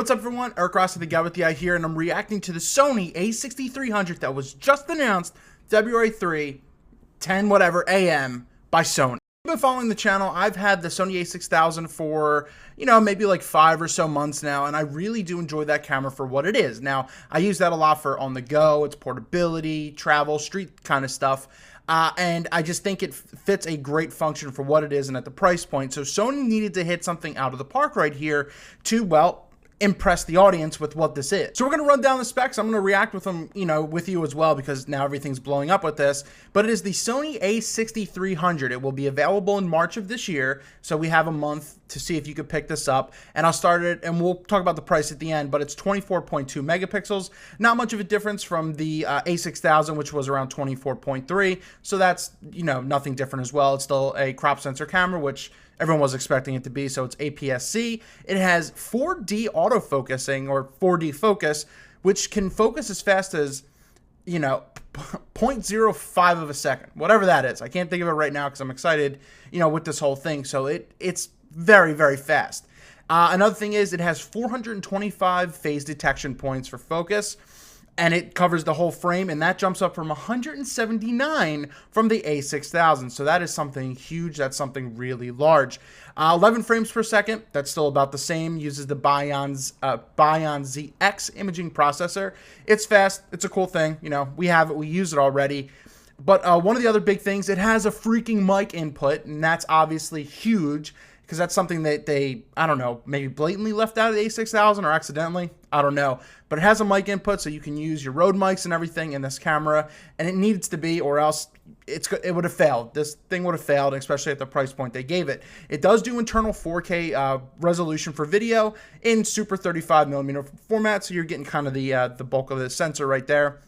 What's up everyone, Eric Rossi the guy with the eye here, and I'm reacting to the Sony a6300 that was just announced February 3, 10 whatever AM by Sony. I've been following the channel. I've had the Sony a6000 for, maybe like 5 or so months now, and I really do enjoy that camera for what it is. Now, I use that a lot for on the go, its portability, travel, street kind of stuff. And I just think it fits a great function for what it is and at the price point. So Sony needed to hit something out of the park right here to, well, impress the audience with what this is. So we're going to run down the specs. I'm going to react with them, with you as well, because now everything's blowing up with this. But it is the Sony a6300. It will be available in March of this year. So we have a month to see if you could pick this up. And I'll start it, and we'll talk about the price at the end, but it's 24.2 megapixels. Not much of a difference from the a6000, which was around 24.3. So that's, nothing different as well. It's still a crop sensor camera, which everyone was expecting it to be, so it's APS-C. It has 4D autofocusing, or 4D focus, which can focus as fast as, 0.05 of a second, whatever that is. I can't think of it right now because I'm excited, with this whole thing. So it's very, very fast. Another thing is it has 425 phase detection points for focus, and it covers the whole frame, and that jumps up from 179 from the a6000. So that is something huge. That's something really large. 11 frames per second. That's still about the same. Uses the Bion ZX imaging processor. It's fast. It's a cool thing. We have it. We use it already. But one of the other big things, it has a freaking mic input, and that's obviously huge, because that's something that they, I don't know, maybe blatantly left out of the a6000 or accidentally. I don't know. But it has a mic input, so you can use your Rode mics and everything in this camera, and it needs to be, or else it would have failed. This thing would have failed, especially at the price point they gave it. It does do internal 4K resolution for video in Super 35mm format, so you're getting kind of the bulk of the sensor right there.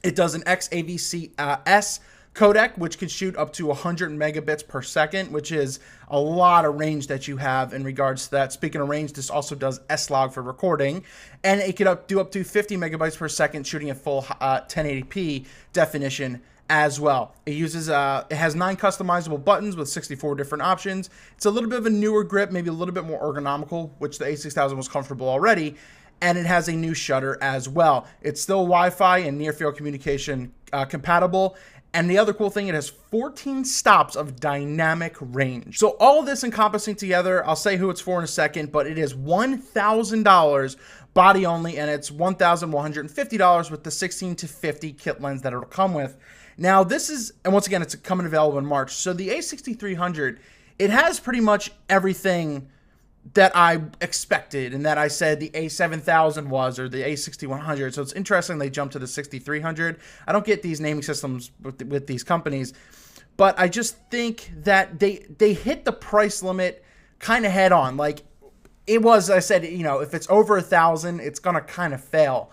It does an XAVC-S codec, which can shoot up to 100 megabits per second, which is a lot of range that you have in regards to that. Speaking of range, this also does S-Log for recording, and it could do up to 50 megabytes per second, shooting at full 1080p definition as well. It uses it has 9 customizable buttons with 64 different options. It's a little bit of a newer grip, maybe a little bit more ergonomical, which the a6000 was comfortable already. And it has a new shutter as well. It's still Wi-Fi and near-field communication compatible. And the other cool thing, it has 14 stops of dynamic range. So all of this encompassing together, I'll say who it's for in a second, but it is $1,000 body only, and it's $1,150 with the 16 to 50 kit lens that it'll come with. Now this is, and once again, it's coming available in March. So the a6300, it has pretty much everything that I expected and that I said the a7000 was, or the a6100. So it's interesting they jumped to the 6300. I don't get these naming systems with these companies, but I just think that they hit the price limit kind of head on. Like it was, I said, if it's over 1,000, it's gonna kind of fail.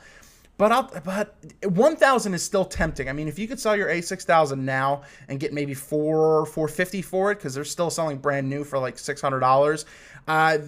But 1,000 is still tempting. I mean, if you could sell your a6000 now and get maybe $450 for it, because they're still selling brand new for like $600,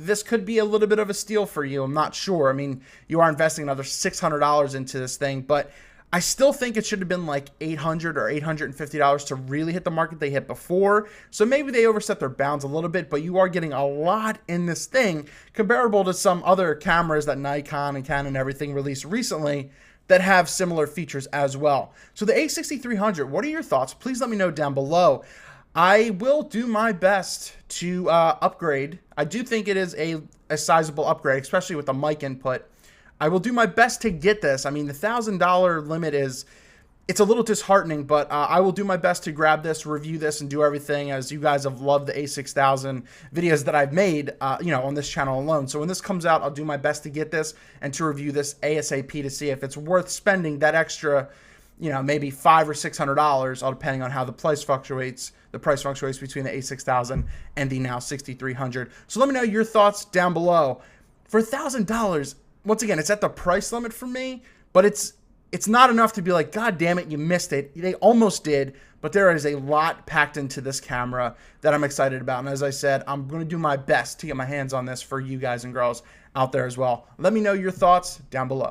this could be a little bit of a steal for you. I'm not sure. I mean, you are investing another $600 into this thing, but I still think it should have been like $800 or $850 to really hit the market they hit before. So maybe they overset their bounds a little bit, but you are getting a lot in this thing comparable to some other cameras that Nikon and Canon and everything released recently that have similar features as well. So the a6300, what are your thoughts? Please let me know down below. I will do my best to upgrade. I do think it is a sizable upgrade, especially with the mic input. I will do my best to get this. I mean, the $1,000 limit it's a little disheartening, but I will do my best to grab this, review this, and do everything, as you guys have loved the a6000 videos that I've made, on this channel alone. So when this comes out, I'll do my best to get this and to review this ASAP to see if it's worth spending that extra, maybe $500 or $600, all depending on how the price fluctuates. The price fluctuates between the a6000 and the now 6300. So let me know your thoughts down below. For $1,000, once again, it's at the price limit for me, but it's not enough to be like, God damn it, you missed it. They almost did, but there is a lot packed into this camera that I'm excited about. And as I said, I'm going to do my best to get my hands on this for you guys and girls out there as well. Let me know your thoughts down below.